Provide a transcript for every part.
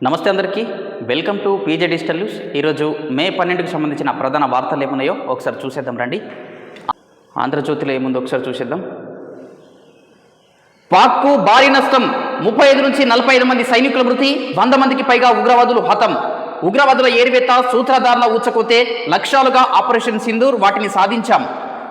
నమస్తే అందరికీ, welcome to PJ digital news. ఈరోజు మే 12కి సంబంధించిన ప్రధాన వార్తలు ఏమున్నాయో ఒకసారి చూసేద్దాం రండి. ఆంధ్రజ్యోతిలో ఏముందో ఒకసారి చూసేద్దాం. పాక్కు భారీ నష్టం, 35 నుంచి 45 మంది సైనికుల మృతి, 100 మందికి పైగా ఉగ్రవాదులు హతం. ఉగ్రవాదుల ఏరివేత, సూత్రధారుల ఊచకోతే, లక్ష్యాలుగా ఆపరేషన్ సింధూర్, వాటిని సాధించాం.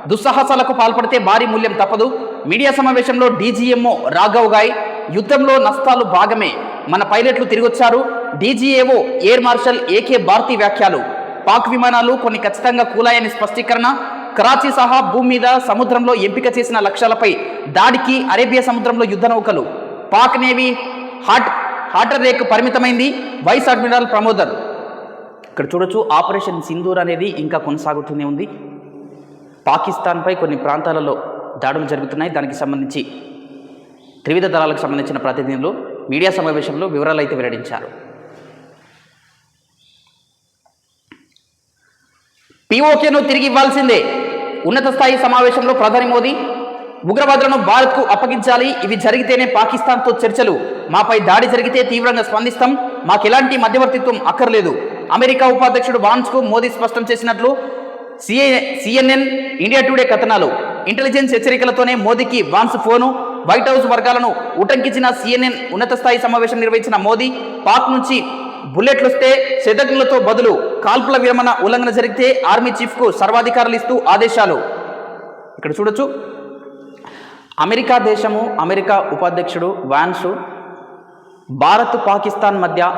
దుస్సాహసాలకు పాల్పడితే భారీ మూల్యం తప్పదు. మీడియా సమావేశంలో డీజీఎంఓ రాఘవ్ గాయ్, యుద్ధంలో నష్టాలు భాగమే, మన పైలట్లు తిరిగొచ్చారు. డీజీఏఓ ఎయిర్ మార్షల్ ఏకే భారతి వ్యాఖ్యలు. పాక్ విమానాలు కొన్ని ఖచ్చితంగా కూలాయని స్పష్టీకరణ. కరాచీ సహా భూమి మీద, సముద్రంలో ఎంపిక చేసిన లక్ష్యాలపై దాడికి అరేబియా సముద్రంలో యుద్ధ నౌకలు. పాక్ నేవీ హాటర్ రేక్ పరిమితమైంది. వైస్ అడ్మిరల్ ప్రమోదర్. ఇక్కడ చూడొచ్చు, ఆపరేషన్ సింధూర్ అనేది ఇంకా కొనసాగుతూనే ఉంది. పాకిస్తాన్పై కొన్ని ప్రాంతాలలో దాడులు జరుగుతున్నాయి. దానికి సంబంధించి త్రివిధ దళాలకు సంబంధించిన ప్రతినిధులు మీడియా సమావేశంలో వివరాలు అయితే వెల్లడించారు. పీఓకేను తిరిగి ఇవ్వాల్సిందే. ఉన్నత స్థాయి సమావేశంలో ప్రధాని మోదీ, ఉగ్రవాదులను భారత్కు అప్పగించాలి, ఇవి జరిగితేనే పాకిస్తాన్తో చర్చలు, మాపై దాడి జరిగితే తీవ్రంగా స్పందిస్తాం, మాకెలాంటి మధ్యవర్తిత్వం అక్కర్లేదు. అమెరికా ఉపాధ్యక్షుడు వాన్స్కు మోదీ స్పష్టం చేసినట్లు సిఎన్ఎన్, ఇండియా టుడే కథనాలు. ఇంటెలిజెన్స్ హెచ్చరికలతోనే మోదీకి వాన్స్ ఫోను. వైట్ హౌస్ వర్గాలను ఉటంకించిన సిఎన్ఎన్ ఉన్నత స్థాయి సమావేశం నిర్వహించిన మోదీ, పాక్ నుంచి బుల్లెట్లొస్తే శతజ్ఞులతో బదులు, కాల్పుల విరమణ ఉల్లంఘన జరిగితే ఆర్మీ చీఫ్కు సర్వాధికారాలు ఇస్తూ ఆదేశాలు. ఇక్కడ చూడొచ్చు, అమెరికా ఉపాధ్యక్షుడు వాన్స్ భారత్ పాకిస్తాన్ మధ్య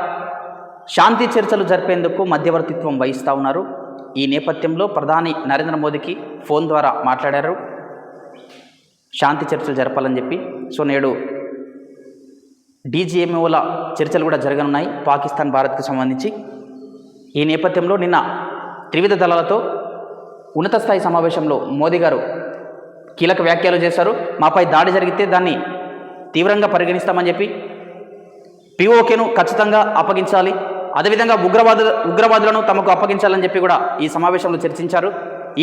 శాంతి చర్చలు జరిపేందుకు మధ్యవర్తిత్వం వహిస్తూ ఉన్నారు. ఈ నేపథ్యంలో ప్రధాని నరేంద్ర మోదీకి ఫోన్ ద్వారా మాట్లాడారు, శాంతి చర్చలు జరపాలని చెప్పి. సో నేడు డీజీఎంఓల చర్చలు కూడా జరగనున్నాయి పాకిస్తాన్ భారత్కు సంబంధించి. ఈ నేపథ్యంలో నిన్న త్రివిధ దళాలతో ఉన్నత స్థాయి సమావేశంలో మోదీ గారు కీలక వ్యాఖ్యలు చేశారు. మాపై దాడి జరిగితే దాన్ని తీవ్రంగా పరిగణిస్తామని చెప్పి, పీఓకేను ఖచ్చితంగా అప్పగించాలి, అదేవిధంగా ఉగ్రవాదులను తమకు అప్పగించాలని చెప్పి కూడా ఈ సమావేశంలో చర్చించారు.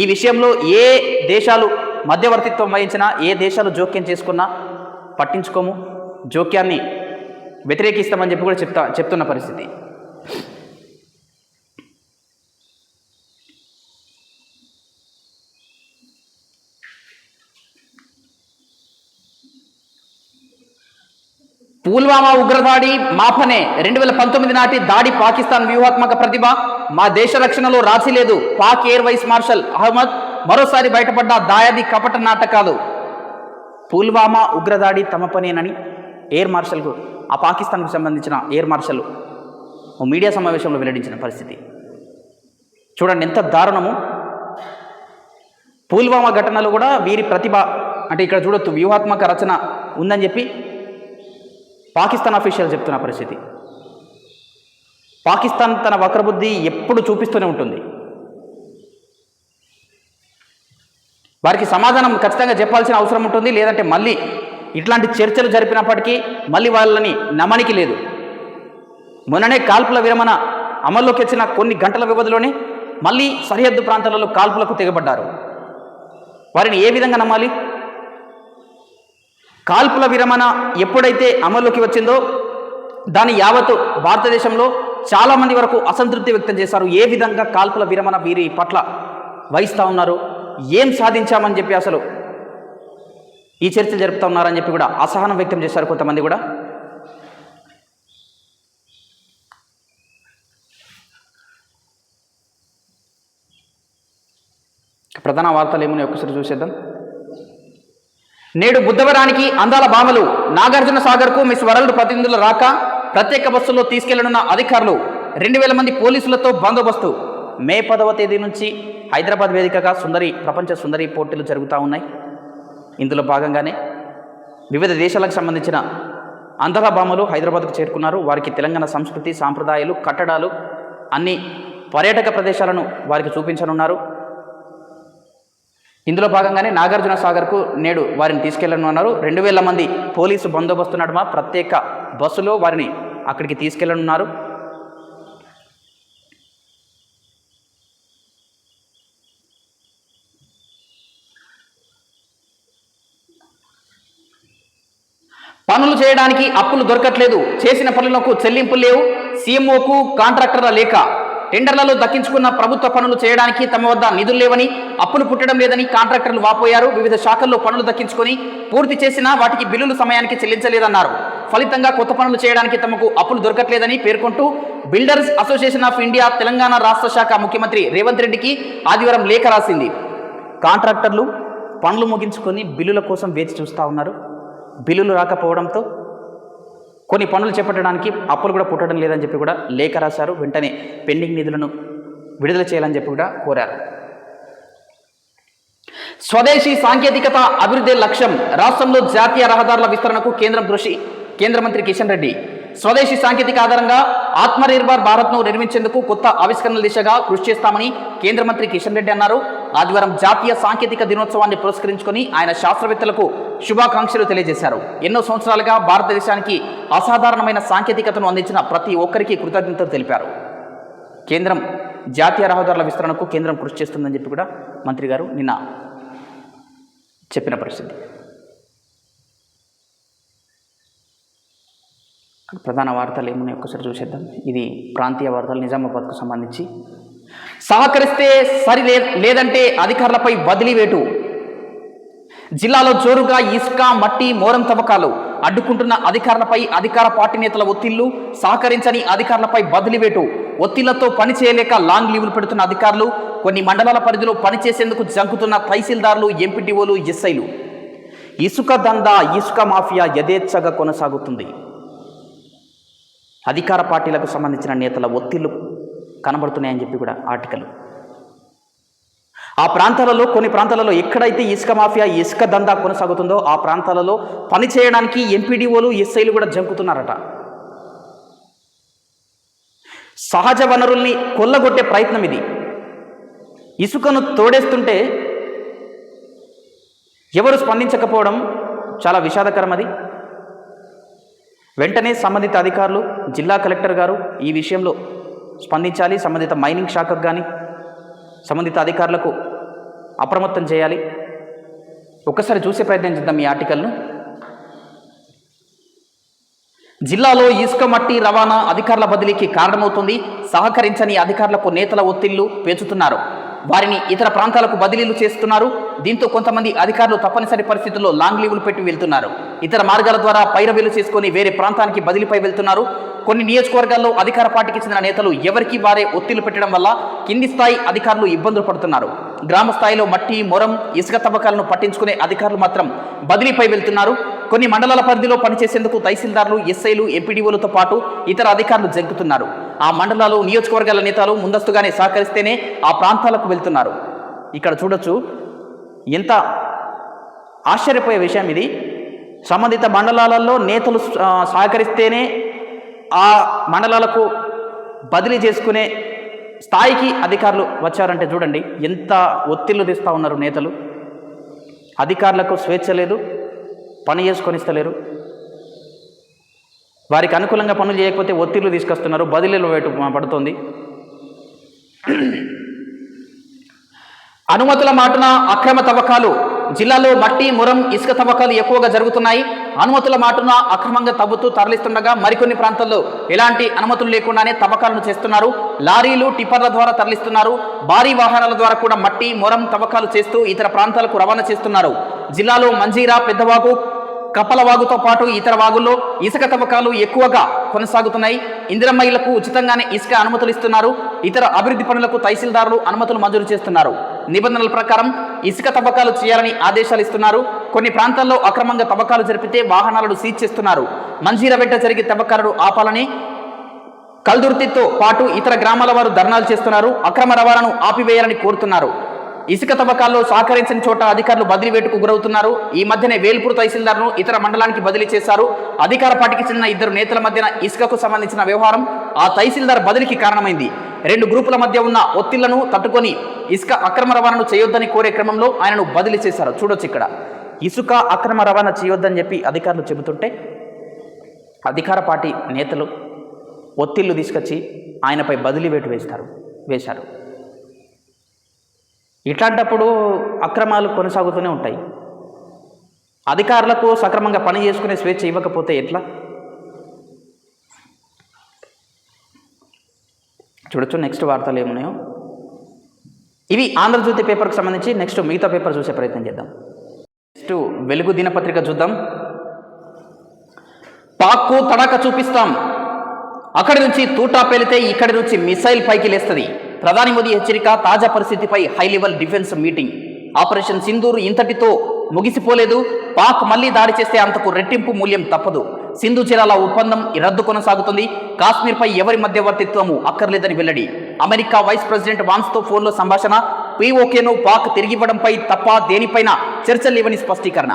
ఈ విషయంలో ఏ దేశాలు మధ్యవర్తిత్వం వహించినా, ఏ దేశాలు జోక్యం చేసుకున్నా పట్టించుకోము, జోక్యాన్ని వ్యతిరేకిస్తామని చెప్పి కూడా చెప్తున్న పరిస్థితి. పుల్వామా ఉగ్రదాడి మాపనే, 2019 నాటి దాడి పాకిస్తాన్ వ్యూహాత్మక ప్రతిభ, మా దేశ రక్షణలో రాజీ లేదు. Pak air vice marshal Ahmed మరోసారి బయటపడ్డ దాయాది కపట నాటకాలు. పుల్వామా ఉగ్రదాడి తమ పనేనని ఎయిర్ మార్షల్కు, ఆ పాకిస్తాన్కు సంబంధించిన ఎయిర్ మార్షల్ మీడియా సమావేశంలో వెల్లడించిన పరిస్థితి చూడండి, ఎంత దారుణము. పుల్వామా ఘటనలు కూడా వీరి ప్రతిభ అంటే ఇక్కడ చూడొచ్చు, వ్యూహాత్మక రచన ఉందని చెప్పి పాకిస్తాన్ అఫీషియల్ చెప్తున్న పరిస్థితి. పాకిస్తాన్ తన వక్రబుద్ధి ఎప్పుడు చూపిస్తూనే ఉంటుంది. వారికి సమాధానం ఖచ్చితంగా చెప్పాల్సిన అవసరం ఉంటుంది. లేదంటే మళ్ళీ ఇట్లాంటి చర్చలు జరిపినప్పటికీ మళ్ళీ వాళ్ళని నమ్మనికి లేదు. మొన్ననే కాల్పుల విరమణ అమల్లోకి వచ్చిన కొన్ని గంటల వ్యవధిలోనే మళ్ళీ సరిహద్దు ప్రాంతాలలో కాల్పులకు తెగబడ్డారు. వారిని ఏ విధంగా నమ్మాలి? కాల్పుల విరమణ ఎప్పుడైతే అమల్లోకి వచ్చిందో దాని యావత్తు భారతదేశంలో చాలామంది వరకు అసంతృప్తి వ్యక్తం చేశారు. ఏ విధంగా కాల్పుల విరమణ వీరి పట్ల వహిస్తూ ఉన్నారు, ఏం సాధించామని చెప్పి అసలు ఈ చర్చలు జరుపుతూ ఉన్నారని చెప్పి కూడా అసహనం వ్యక్తం చేశారు కొంతమంది కూడా. ప్రధాన వార్తలు ఏమున్నాయి ఒకసారి చూసేద్దాం. నేడు బుద్ధవరానికి అందాల భామలు, నాగార్జున సాగర్కు మిస్ వరల్డ్ ప్రతినిధుల రాక, ప్రత్యేక బస్సుల్లో తీసుకెళ్లనున్న అధికారులు, 2000 మంది పోలీసులతో బందోబస్తు. మే 10వ తేదీ నుంచి హైదరాబాద్ వేదికగా ప్రపంచ సుందరి పోటీలు జరుగుతూ ఉన్నాయి. ఇందులో భాగంగానే వివిధ దేశాలకు సంబంధించిన అందాల భామలు హైదరాబాద్కు చేరుకున్నారు. వారికి తెలంగాణ సంస్కృతి, సాంప్రదాయాలు, కట్టడాలు, అన్ని పర్యాటక ప్రదేశాలను వారికి చూపించనున్నారు. ఇందులో భాగంగానే నాగార్జున సాగర్కు నేడు వారిని తీసుకెళ్లనున్నారు. 2000 మంది పోలీసు బందోబస్తు నడుమ ప్రత్యేక బస్సులో వారిని అక్కడికి తీసుకెళ్లనున్నారు. పనులు చేయడానికి అప్పులు దొరకట్లేదు, చేసిన పనులకు చెల్లింపులు లేవు, సీఎంఓకు కాంట్రాక్టర్ల లేక, టెండర్లలో దక్కించుకున్న ప్రభుత్వ పనులు చేయడానికి తమ వద్ద నిధులు లేవని, అప్పులు పుట్టడం లేదని కాంట్రాక్టర్లు వాపోయారు. వివిధ శాఖల్లో పనులు దక్కించుకొని పూర్తి చేసినా వాటికి బిల్లులు సమయానికి చెల్లించలేదన్నారు. ఫలితంగా కొత్త పనులు చేయడానికి తమకు అప్పులు దొరకట్లేదని పేర్కొంటూ builders association of India Telangana రాష్ట్ర శాఖ ముఖ్యమంత్రి రేవంత్ రెడ్డికి ఆదివారం లేఖ రాసింది. కాంట్రాక్టర్లు పనులు ముగించుకొని బిల్లుల కోసం వేచి చూస్తూ ఉన్నారు. బిల్లులు రాకపోవడంతో కొన్ని పనులు చేపట్టడానికి అప్పులు కూడా పుట్టడం లేదని చెప్పి కూడా లేఖ రాశారు. వెంటనే పెండింగ్ నిధులను విడుదల చేయాలని చెప్పి కూడా కోరారు. స్వదేశీ సాంకేతికత అభివృద్ధి లక్ష్యం, రాష్ట్రంలో జాతీయ రహదారుల విస్తరణకు కేంద్రం కృషి. కేంద్ర మంత్రి కిషన్ రెడ్డి స్వదేశీ సాంకేతిక ఆధారంగా ఆత్మనిర్భర్ భారత్ను నిర్మించేందుకు కొత్త ఆవిష్కరణల దిశగా కృషి చేస్తామని కేంద్ర మంత్రి కిషన్ రెడ్డి అన్నారు. ఆదివారం జాతీయ సాంకేతిక దినోత్సవాన్ని పురస్కరించుకొని ఆయన శాస్త్రవేత్తలకు శుభాకాంక్షలు తెలియజేశారు. ఎన్నో సంవత్సరాలుగా భారతదేశానికి అసాధారణమైన సాంకేతికతను అందించిన ప్రతి ఒక్కరికి కృతజ్ఞతలు తెలిపారు. కేంద్రం జాతీయ రహదారుల విస్తరణకు కేంద్రం కృషి చేస్తుందని చెప్పి కూడా మంత్రి గారు నిన్న చెప్పిన పరిస్థితి. ప్రధాన వార్తలు ఏమున్నాయి ఒక్కసారి చూసేద్దాం. ఇది ప్రాంతీయ వార్తలు. నిజామాబాద్కు సంబంధించి సహకరిస్తే సరి లేదంటే అధికారులపై బదిలీ వేటు. జిల్లాలో జోరుగా ఇసుక, మట్టి, మోరం తవ్వకాలు అడ్డుకుంటున్న అధికారులపై అధికార పార్టీ నేతల ఒత్తిళ్లు. సహకరించని అధికారులపై బదిలీ వేటు. ఒత్తిళ్లతో పని చేయలేక లాంగ్ లీవులు పెడుతున్న అధికారులు. కొన్ని మండలాల పరిధిలో పనిచేసేందుకు జంకుతున్న తహసీల్దార్లు, ఎంపీటీఓలు, ఎస్ఐలు. ఇసుక దందా, ఇసుక మాఫియా యథేచ్ఛగా కొనసాగుతుంది. అధికార పార్టీలకు సంబంధించిన నేతల ఒత్తిళ్లు కనబడుతున్నాయని చెప్పి కూడా ఆర్టికల్. ఆ ప్రాంతాలలో కొన్ని ప్రాంతాలలో ఎక్కడైతే ఇసుక మాఫియా, ఇసుక దందా కొనసాగుతుందో ఆ ప్రాంతాలలో పనిచేయడానికి ఎంపీడీఓలు, ఎస్ఐలు కూడా జంకుతున్నారట. సహజ వనరుల్ని కొల్లగొట్టే ప్రయత్నం ఇది. ఇసుకను తోడేస్తుంటే ఎవరు స్పందించకపోవడం చాలా విషాదకరం. అది వెంటనే సంబంధిత అధికారులు, జిల్లా కలెక్టర్ గారు ఈ విషయంలో స్పందించాలి. సంబంధిత మైనింగ్ శాఖకు కానీ సంబంధిత అధికారులకు అప్రమత్తం చేయాలి. ఒక్కసారి చూసే ప్రయత్నం చేద్దాం ఈ ఆర్టికల్ను. జిల్లాలో ఇసుక, మట్టి రవాణా అధికారుల బదిలీకి కారణమవుతుంది. సహకరించని అధికారులకు నేతల ఒత్తిళ్లు పెంచుతున్నారు. వారిని ఇతర ప్రాంతాలకు బదిలీలు చేస్తున్నారు. దీంతో కొంతమంది అధికారులు తప్పనిసరి పరిస్థితుల్లో లాంగ్ లీవులు పెట్టి వెళ్తున్నారు. ఇతర మార్గాల ద్వారా పైరవీలు చేసుకుని వేరే ప్రాంతానికి బదిలీపై వెళ్తున్నారు. కొన్ని నియోజకవర్గాల్లో అధికార పార్టీకి చెందిన నేతలు ఎవరికి వారే ఒత్తిళ్లు పెట్టడం వల్ల కింది స్థాయి అధికారులు ఇబ్బందులు పడుతున్నారు. గ్రామ స్థాయిలో మట్టి, మొరం, ఇసుక తవ్వకాలను పట్టించుకునే అధికారులు మాత్రం బదిలీపై వెళ్తున్నారు. కొన్ని మండలాల పరిధిలో పనిచేసేందుకు తహసీల్దార్లు, ఎస్ఐలు, ఎంపీడీఓలతో పాటు ఇతర అధికారులు జంకుతున్నారు. ఆ మండలాలు, నియోజకవర్గాల నేతలు ముందస్తుగానే సహకరిస్తేనే ఆ ప్రాంతాలకు వెళ్తున్నారు. ఇక్కడ చూడొచ్చు, ఎంత ఆశ్చర్యపోయే విషయం ఇది. సంబంధిత మండలాలలో నేతలు సహకరిస్తేనే ఆ మండలాలకు బదిలీ చేసుకునే స్థాయికి అధికారులు వచ్చారంటే చూడండి ఎంత ఒత్తిళ్లు తెస్తూ ఉన్నారు నేతలు. అధికారులకు స్వేచ్ఛ లేదు, పని చేసుకొనిస్తలేరు. వారికి అనుకూలంగా పనులు చేయకపోతే ఒత్తిళ్లు తీసుకొస్తున్నారు, బదిలీలు వేటు పడుతుంది. అనుమతుల మాటున అక్రమ తవ్వకాలు. జిల్లాలో మట్టి, మురం, ఇసుక తవ్వకాలు ఎక్కువగా జరుగుతున్నాయి. అనుమతుల మాటున అక్రమంగా తవ్వుతూ తరలిస్తుండగా మరికొన్ని ప్రాంతాల్లో ఎలాంటి అనుమతులు లేకుండానే తవ్వకాలను చేస్తున్నారు. లారీలు, టిప్పర్ల ద్వారా తరలిస్తున్నారు. భారీ వాహనాల ద్వారా కూడా మట్టి, మొరం తవ్వకాలు చేస్తూ ఇతర ప్రాంతాలకు రవాణా చేస్తున్నారు. జిల్లాలో మంజీరా, పెద్దవాగు, కప్పలవాగుతో పాటు ఇతర వాగుల్లో ఇసుక తవ్వకాలు ఎక్కువగా కొనసాగుతున్నాయి. ఇందిరమ్మ ఇళ్లకు ఉచితంగానే ఇసుక అనుమతులు ఇస్తున్నారు. ఇతర అభివృద్ధి పనులకు తహసీల్దారులు అనుమతులు మంజూరు చేస్తున్నారు. నిబంధనల ప్రకారం ఇసుక తవ్వకాలు చేయాలని ఆదేశాలు ఇస్తున్నారు. కొన్ని ప్రాంతాల్లో అక్రమంగా తవ్వకాలు జరిపితే వాహనాలను సీజ్ చేస్తున్నారు. మంజీరా వెంట జరిగే తవ్వకాలను ఆపాలని కల్దుర్తితో పాటు ఇతర గ్రామాల వారు ధర్నాలు చేస్తున్నారు. అక్రమ రవాణాను ఆపివేయాలని కోరుతున్నారు. ఇసుక తవ్వకాల్లో సహకరించిన చోట అధికారులు బదిలీ వేటుకు గురవుతున్నారు. ఈ మధ్యనే వేల్పూర్ తహసీల్దార్ను ఇతర మండలానికి బదిలీ చేశారు. అధికార పార్టీకి చెందిన ఇద్దరు నేతల మధ్యన ఇసుకకు సంబంధించిన వ్యవహారం ఆ తహసీల్దార్ బదిలీకి కారణమైంది. రెండు గ్రూపుల మధ్య ఉన్న ఒత్తిళ్లను తట్టుకొని ఇసుక అక్రమ రవాణాను చేయొద్దని కోరే క్రమంలో ఆయనను బదిలీ చేశారు. చూడొచ్చు, ఇక్కడ ఇసుక అక్రమ రవాణా చేయొద్దని చెప్పి అధికారులు చెబుతుంటే అధికార పార్టీ నేతలు ఒత్తిళ్లు తీసుకొచ్చి ఆయనపై బదిలీ వేటు వేశారు. ఇట్లాంటప్పుడు అక్రమాలు కొనసాగుతూనే ఉంటాయి. అధికారులకు సక్రమంగా పని చేసుకునే స్వేచ్ఛ ఇవ్వకపోతే ఎట్లా? చూడొచ్చు నెక్స్ట్ వార్తలు ఏమున్నాయో. ఇవి ఆంధ్రజ్యోతి పేపర్కి సంబంధించి. నెక్స్ట్ మిగతా పేపర్ చూసే ప్రయత్నం చేద్దాం. నెక్స్ట్ వెలుగు దినపత్రిక చూద్దాం. పాక్కు తడాక చూపిస్తాం, అక్కడి నుంచి తూటా పేలితే ఇక్కడి నుంచి మిసైల్ పైకి లేస్తుంది. ప్రధాని మోదీ హెచ్చరిక. తాజా పరిస్థితిపై high level defence meeting. Operation Sindoor ఇంతటితో ముగిసిపోలేదు. పాక్ మళ్లీ దాడి చేస్తే అంతకు రెట్టింపు మూల్యం తప్పదు. సింధు జలాల ఒప్పందం రద్దు కొనసాగుతుంది. కాశ్మీర్పై ఎవరి మధ్యవర్తిత్వము అక్కర్లేదని వెల్లడి. అమెరికా వైస్ ప్రెసిడెంట్ వాన్స్తో ఫోన్లో సంభాషణ. పీఓకేను పాక్ తిరిగివ్వడంపై తప్ప దేనిపైన చర్చలు లేవని స్పష్టీకరణ.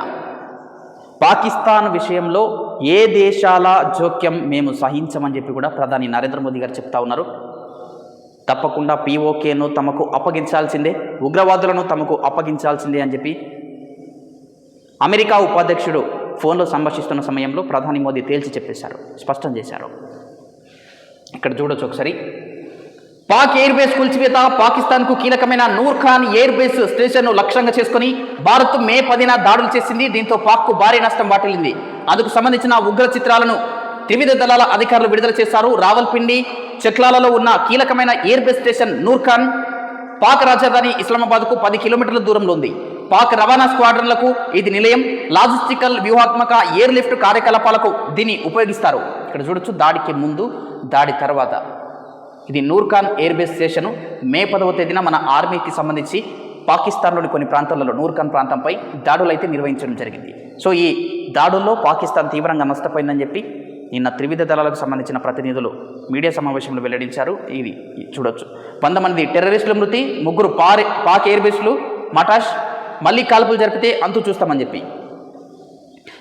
పాకిస్తాన్ విషయంలో ఏ దేశాల జోక్యం మేము సహించమని చెప్పి కూడా ప్రధాని నరేంద్ర మోదీ గారు చెప్తా ఉన్నారు. తప్పకుండా పీఓకేను తమకు అప్పగించాల్సిందే, ఉగ్రవాదులను తమకు అప్పగించాల్సిందే అని చెప్పి అమెరికా ఉపాధ్యక్షుడు ఫోన్లో సంభాషిస్తున్న సమయంలో ప్రధాని మోదీ తేల్చి చెప్పేశారు, స్పష్టం చేశారు. ఇక్కడ చూడొచ్చు ఒకసారి. పాక్ ఎయిర్ బేస్ కూల్చివేత. పాకిస్తాన్కు కీలకమైన నూర్ ఖాన్ ఎయిర్ బేస్ స్టేషన్ను లక్ష్యంగా చేసుకుని భారత్ మే 10న దాడులు చేసింది. దీంతో పాక్కు భారీ నష్టం వాటిల్లింది. అందుకు సంబంధించిన ఉగ్ర చిత్రాలను త్రివిధ దళాల అధికారులు విడుదల చేశారు. రావల్పిండి, చక్లాలలో ఉన్న కీలకమైన air base station Noor Khan Pak రాజధాని ఇస్లామాబాద్కు 10 కిలోమీటర్ల దూరంలో ఉంది. పాక్ రవాణా స్క్వాడ్రన్లకు ఇది నిలయం. లాజిస్టికల్, వ్యూహాత్మక, ఎయిర్ లిఫ్ట్ కార్యకలాపాలకు దీన్ని ఉపయోగిస్తారు. ఇక్కడ చూడొచ్చు దాడికి ముందు, దాడి తర్వాత. ఇది Noor Khan air base station. May 10వ తేదీన మన ఆర్మీకి సంబంధించి పాకిస్తాన్లోని కొన్ని ప్రాంతాలలో నూర్ ఖాన్ ప్రాంతంపై దాడులు అయితే నిర్వహించడం జరిగింది. సో ఈ దాడుల్లో పాకిస్తాన్ తీవ్రంగా నష్టపోయిందని చెప్పి నిన్న త్రివిధ దళాలకు సంబంధించిన ప్రతినిధులు మీడియా సమావేశంలో వెల్లడించారు. ఇది చూడొచ్చు. 100 మంది టెర్రరిస్టుల మృతి, 3 పాక్ ఎయిర్ బేస్లు మటాష్. మళ్ళీ కాల్పులు జరిపితే అంతు చూస్తామని చెప్పి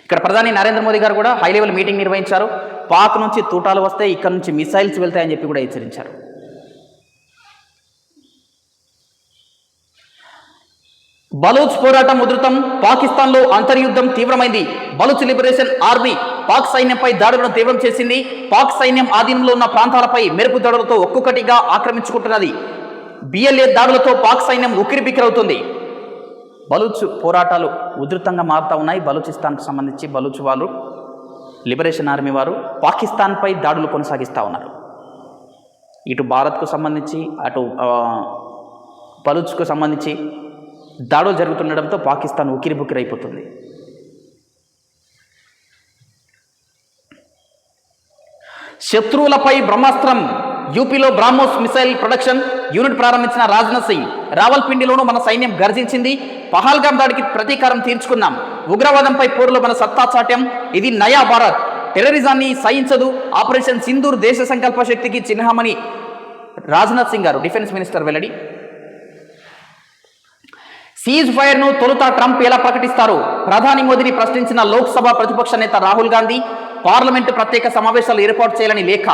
ఇక్కడ ప్రధాని నరేంద్ర మోదీ గారు కూడా హై లెవెల్ మీటింగ్ నిర్వహించారు. పాక్ నుంచి తూటాలు వస్తే ఇక్కడ నుంచి మిసైల్స్ వెళ్తాయని చెప్పి కూడా హెచ్చరించారు. బలూచ్ పోరాటం ఉధృతం. పాకిస్తాన్లో అంతర్యుద్ధం తీవ్రమైంది. బలూచ్ లిబరేషన్ ఆర్మీ పాక్ సైన్యంపై దాడులను తీవ్రం చేసింది. పాక్ సైన్యం ఆధీనంలో ఉన్న ప్రాంతాలపై మెరుపు దాడులతో ఒక్కొక్కటిగా ఆక్రమించుకుంటున్నది. బిఎల్ఏ దాడులతో పాక్ సైన్యం ఉక్కిరిబిక్కిరవుతుంది. బలూచ్ పోరాటాలు ఉధృతంగా మారుతూ ఉన్నాయి. బలూచిస్తాన్కు సంబంధించి బలూచ్ వాళ్ళు, లిబరేషన్ ఆర్మీ వారు పాకిస్తాన్పై దాడులు కొనసాగిస్తూ ఉన్నారు. ఇటు భారత్కు సంబంధించి, అటు బలూచ్కు సంబంధించి దాడులు జరుగుతుండడంతో పాకిస్తాన్ ఉక్కిరిబుక్కిరైపోతుంది. శత్రువులపై బ్రహ్మాస్త్రం. యూపీలో బ్రాహ్మోస్ మిసైల్ ప్రొడక్షన్ యూనిట్ ప్రారంభించిన రాజ్నాథ్ సింగ్. రావల్పిండిలోనూ మన సైన్యం గర్జించింది. పహల్గామ్ దాడికి ప్రతీకారం తీర్చుకున్నాం. ఉగ్రవాదంపై పోరులో మన సత్తా చాట్యం. ఇది నయా భారత్. టెర్రరిజాన్ని సహించదు. ఆపరేషన్ సింధూర్ దేశ సంకల్ప శక్తికి చిహ్నమని రాజ్నాథ్ సింగ్ గారు, డిఫెన్స్ మినిస్టర్ వెల్లడి. సీజ్ ఫైర్ను తొలుత ట్రంప్ ఎలా ప్రకటిస్తారు? ప్రధాని మోదీని ప్రశ్నించిన లోక్సభ ప్రతిపక్ష నేత రాహుల్ గాంధీ. పార్లమెంటు ప్రత్యేక సమావేశాలు ఏర్పాటు చేయాలని లేఖ.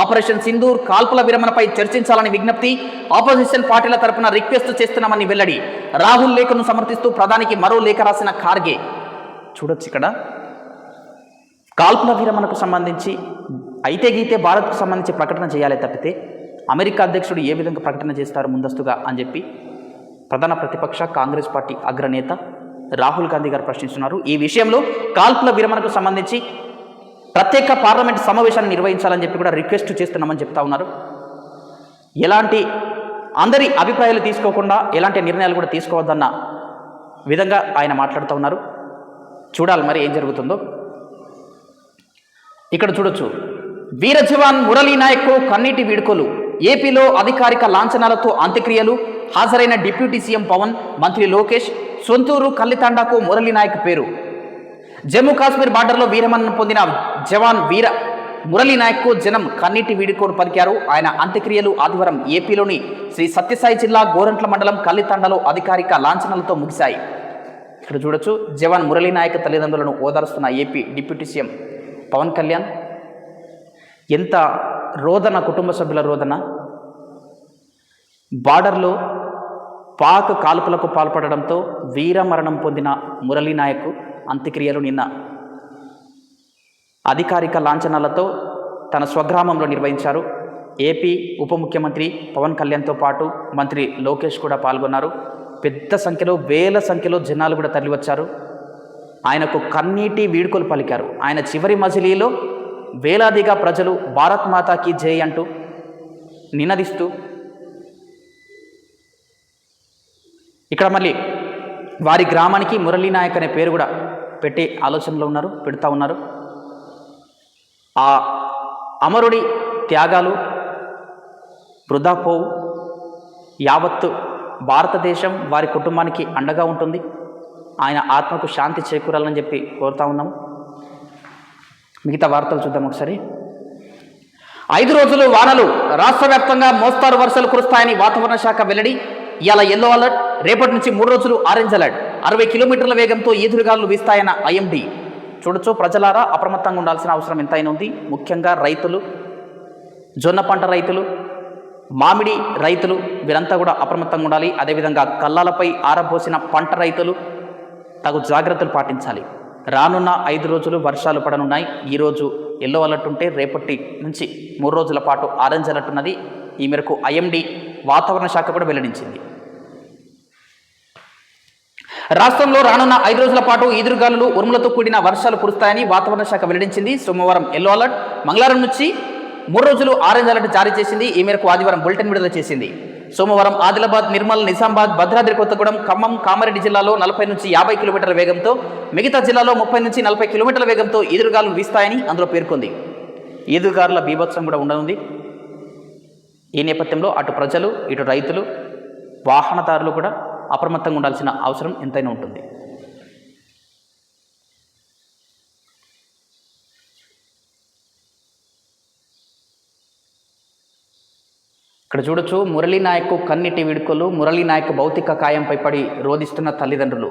ఆపరేషన్ సింధూర్ కాల్పుల విరమణపై చర్చించాలని విజ్ఞప్తి. ఆపోజిషన్ పార్టీల తరపున రిక్వెస్ట్ చేస్తున్నామని వెల్లడి. రాహుల్ లేఖను సమర్థిస్తూ ప్రధానికి మరో లేఖ రాసిన ఖార్గే. చూడొచ్చు ఇక్కడ. కాల్పుల విరమణకు సంబంధించి అయితే గీతే భారత్కు సంబంధించి ప్రకటన చేయాలి తప్పితే అమెరికా అధ్యక్షుడు ఏ విధంగా ప్రకటన చేస్తారు ముందస్తుగా అని చెప్పి ప్రధాన ప్రతిపక్ష కాంగ్రెస్ పార్టీ అగ్రనేత రాహుల్ గాంధీ గారు ప్రశ్నిస్తున్నారు. ఈ విషయంలో కాల్పుల విరమణకు సంబంధించి ప్రత్యేక పార్లమెంట్ సమావేశాన్ని నిర్వహించాలని చెప్పి కూడా రిక్వెస్ట్ చేస్తున్నామని చెప్తా ఉన్నారు. ఎలాంటి అందరి అభిప్రాయాలు తీసుకోకుండా ఎలాంటి నిర్ణయాలు కూడా తీసుకోవద్దన్న విధంగా ఆయన మాట్లాడుతూ ఉన్నారు. చూడాలి మరి ఏం జరుగుతుందో. ఇక్కడ చూడొచ్చు. వీర జవాన్ మురళీ నాయక్కు కన్నీటి వీడ్కోలు. ఏపీలో అధికారిక లాంఛనాలతో అంత్యక్రియలు. హాజరైన డిప్యూటీ సీఎం పవన్, మంత్రి లోకేష్. సొంతూరు కల్లితాండాకు మురళీ నాయక్ పేరు. జమ్మూ కాశ్మీర్ బార్డర్లో వీరమరణం పొందిన జవాన్ వీర మురళీ నాయక్కు జనం కన్నీటి వీడుకోలు పలికారు. ఆయన అంత్యక్రియలు ఆదివారం ఏపీలోని శ్రీ సత్యసాయి జిల్లా గోరంట్ల మండలం కల్లితాండలో అధికారిక లాంఛనాలతో ముగిశాయి. ఇక్కడ చూడొచ్చు. జవాన్ మురళీ నాయక్ తల్లిదండ్రులను ఓదారుస్తున్న AP deputy CM Pawan Kalyan. ఎంత రోదన, కుటుంబ సభ్యుల రోదన. బార్డర్లో పాక్ కాల్పులకు పాల్పడడంతో వీరమరణం పొందిన మురళీ నాయక్ అంత్యక్రియలు నిన్న అధికారిక లాంఛనాలతో తన స్వగ్రామంలో నిర్వహించారు. ఏపీ ఉప ముఖ్యమంత్రి పవన్ కళ్యాణ్తో పాటు మంత్రి లోకేష్ కూడా పాల్గొన్నారు. పెద్ద సంఖ్యలో, వేల సంఖ్యలో జనాలు కూడా తరలివచ్చారు. ఆయనకు కన్నీటి వీడుకోలు పలికారు. ఆయన చివరి మజిలీలో వేలాదిగా ప్రజలు భారత్ మాతాకి జై అంటూ నినదిస్తూ, ఇక్కడ మళ్ళీ వారి గ్రామానికి మురళీ నాయక్ అనే పేరు కూడా పెట్టే ఆలోచనలో ఉన్నారు, పెడతా ఉన్నారు. ఆ అమరుడి త్యాగాలు వృధా పోవు. యావత్తు భారతదేశం వారి కుటుంబానికి అండగా ఉంటుంది. ఆయన ఆత్మకు శాంతి చేకూరాలని చెప్పి కోరుతా ఉన్నాము. మిగతా వార్తలు చూద్దాం ఒకసారి. 5 రోజులు వానలు, రాష్ట్ర వ్యాప్తంగా మోస్తారు వర్షాలు కురుస్తాయని వాతావరణ శాఖ వెల్లడి. ఇవాళ ఎల్లో అలర్ట్, రేపటి నుంచి 3 రోజులు ఆరెంజ్ అలర్ట్. 60 కిలోమీటర్ల వేగంతో ఈదురుగాలు వీస్తాయన్న ఐఎండీ. చూడొచ్చు ప్రజలారా, అప్రమత్తంగా ఉండాల్సిన అవసరం ఎంతైనా ఉంది. ముఖ్యంగా రైతులు, జొన్న పంట రైతులు, మామిడి రైతులు, వీరంతా కూడా అప్రమత్తంగా ఉండాలి. అదేవిధంగా కళ్ళాలపై ఆరబోసిన పంట రైతులు తగు జాగ్రత్తలు పాటించాలి. రానున్న 5 రోజులు వర్షాలు పడనున్నాయి. ఈరోజు ఎల్లో అలర్ట్ ఉంటే రేపటి నుంచి 3 రోజుల పాటు ఆరెంజ్ అలర్ట్ ఉన్నది. ఈ మేరకు ఐఎండీ వాతావరణ శాఖ కూడా వెల్లడించింది. రాష్ట్రంలో రానున్న 5 రోజుల పాటు ఈదురుగాలులు, ఉరుములతో కూడిన వర్షాలు కురుస్తాయని వాతావరణ శాఖ వెల్లడించింది. సోమవారం ఎల్లో అలర్ట్, మంగళవారం నుంచి 3 రోజులు ఆరెంజ్ అలర్ట్ జారీ చేసింది. ఈ మేరకు ఆదివారం బులెటిన్ విడుదల చేసింది. సోమవారం ఆదిలాబాద్, నిర్మల్, నిజామాబాద్, భద్రాద్రి కొత్తగూడెం, ఖమ్మం, కామారెడ్డి జిల్లాలో 40 నుంచి 50 కిలోమీటర్ల వేగంతో, మిగతా జిల్లాలో 30 నుంచి 40 కిలోమీటర్ల వేగంతో ఈదురుగాలు వీస్తాయని అందులో పేర్కొంది. ఈదురుగాలుల బీభత్సం కూడా ఉండనుంది. ఈ నేపథ్యంలో అటు ప్రజలు, ఇటు రైతులు, వాహనదారులు కూడా అప్రమత్తంగా ఉండాల్సిన అవసరం ఎంతైనా ఉంటుంది. ఇక్కడ చూడొచ్చు, మురళీ నాయక్ కన్నీటి వీడుకోలు. మురళీ నాయక్ భౌతిక కాయంపై పడి రోధిస్తున్న తల్లిదండ్రులు.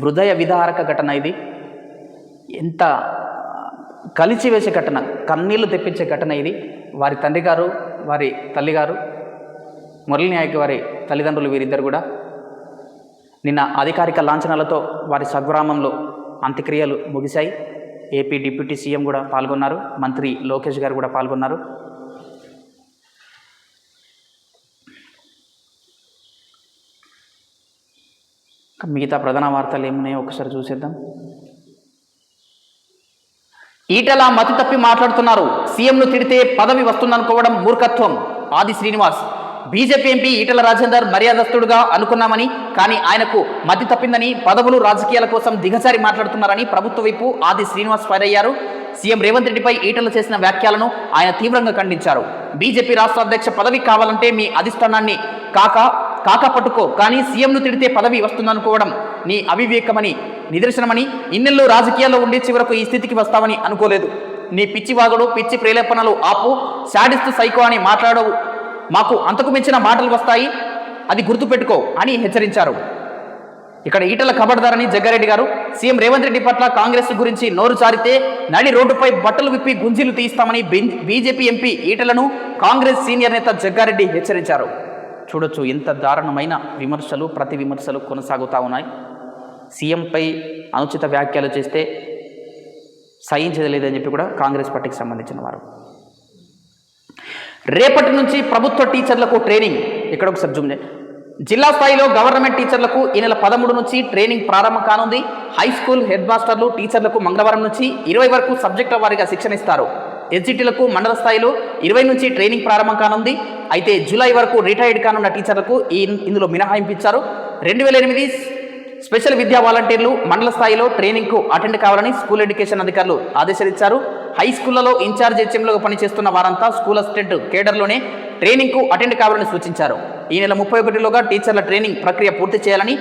హృదయ విదారక ఘటన ఇది. ఎంత కలిచివేసే ఘటన, కన్నీళ్లు తెప్పించే ఘటన ఇది. వారి తండ్రి గారు, వారి తల్లిగారు, మురళీ నాయక్ వారి తల్లిదండ్రులు, వీరిద్దరు కూడా నిన్న అధికారిక లాంఛనాలతో వారి స్వగ్రామంలో అంత్యక్రియలు ముగిశాయి. ఏపీ డిప్యూటీ సీఎం కూడా పాల్గొన్నారు, మంత్రి లోకేష్ గారు కూడా పాల్గొన్నారు. మిగతా ప్రధాన వార్తలు ఏమున్నాయో ఒకసారి చూసేద్దాం. ఈటల మతి తప్పి మాట్లాడుతున్నారు. సీఎంను తిడితే పదవి వస్తుందనుకోవడం మూర్ఖత్వం. ఆది శ్రీనివాస్. బీజేపీ ఎంపీ ఈటల రాజేందర్ మర్యాదస్తుడుగా అనుకున్నామని, కానీ ఆయనకు మతి తప్పిందని, పదవులు, రాజకీయాల కోసం దిగజారి మాట్లాడుతున్నారని ప్రభుత్వ వైపు ఆది శ్రీనివాస్ ఫైర్ అయ్యారు. సీఎం రేవంత్ రెడ్డిపై ఈటల చేసిన వ్యాఖ్యలను ఆయన తీవ్రంగా ఖండించారు. బీజేపీ రాష్ట్ర అధ్యక్ష పదవి కావాలంటే మీ అధిష్టానాన్ని కాక పట్టుకో, కానీ సీఎంను తిడితే పదవి వస్తుందనుకోవడం నీ అవివేకమని నిదర్శనమని, ఇన్నెల్లో రాజకీయాల్లో ఉండి చివరకు ఈ స్థితికి వస్తామని అనుకోలేదు. నీ పిచ్చివాగుడు, పిచ్చి ప్రేరేపణలు ఆపు, శాడిస్ట్ సైకో అని మాట్లాడవు, మాకు అంతకు మించిన మాటలు వస్తాయి, అది గుర్తుపెట్టుకో అని హెచ్చరించారు. ఇక్కడ ఈటల ఖబర్దారని జగ్గారెడ్డి గారు. సీఎం రేవంత్ రెడ్డి పట్ల కాంగ్రెస్ గురించి నోరు చారితే నడి రోడ్డుపై బట్టలు విప్పి గుంజీలు తీస్తామని బీజేపీ ఎంపీ ఈటలను కాంగ్రెస్ సీనియర్ నేత జగ్గారెడ్డి హెచ్చరించారు. చూడొచ్చు, ఎంత దారుణమైన విమర్శలు, ప్రతి విమర్శలు కొనసాగుతూ ఉన్నాయి. సీఎంపై అనుచిత వ్యాఖ్యలు చేస్తే సహించలేదని చెప్పి కూడా కాంగ్రెస్ పార్టీకి సంబంధించిన వారు. రేపటి నుంచి ప్రభుత్వ టీచర్లకు ట్రైనింగ్. ఇక్కడ ఒకసారి జూమ్ చేయండి. జిల్లా స్థాయిలో గవర్నమెంట్ టీచర్లకు ఈ నెల 13 నుంచి ట్రైనింగ్ ప్రారంభం కానుంది. హై స్కూల్ హెడ్ మాస్టర్లు, టీచర్లకు మంగళవారం నుంచి 20 వరకు సబ్జెక్టుల వారీగా శిక్షణ ఇస్తారు. ఎస్జిటీలకు మండల స్థాయిలో 20 నుంచి ట్రైనింగ్ ప్రారంభం కానుంది. అయితే జూలై వరకు రిటైర్డ్ కానున్న టీచర్లకు ఇందులో మినహాయింపు ఇచ్చారు. 2008 స్పెషల్ విద్యా వాలంటీర్లు మండల స్థాయిలో ట్రైనింగ్కు అటెండ్ కావాలని స్కూల్ ఎడ్యుకేషన్ అధికారులు ఆదేశాలిచ్చారు. హై స్కూళ్లలో ఇన్ఛార్జ్ హెచ్ఎంలో పనిచేస్తున్న వారంతా స్కూల్ అసిస్టెంట్ కేడర్లోనే ట్రైనింగ్కు అటెండ్ కావాలని సూచించారు. ఈ నెల 31లోగా టీచర్ల ట్రైనింగ్ ప్రక్రియ పూర్తి చేయాలని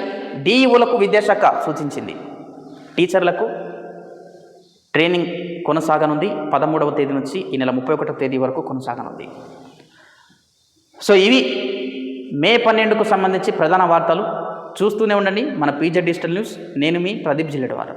డిఈఓలకు విద్యాశాఖ సూచించింది. టీచర్లకు ట్రైనింగ్ కొనసాగనుంది. 13వ తేదీ నుంచి ఈ నెల 31వ తేదీ వరకు కొనసాగనుంది. సో ఇవి మే 12కు సంబంధించి ప్రధాన వార్తలు. చూస్తూనే ఉండండి మన పీజే డిజిటల్ న్యూస్. నేను మీ ప్రదీప్ జిల్లెడవారు.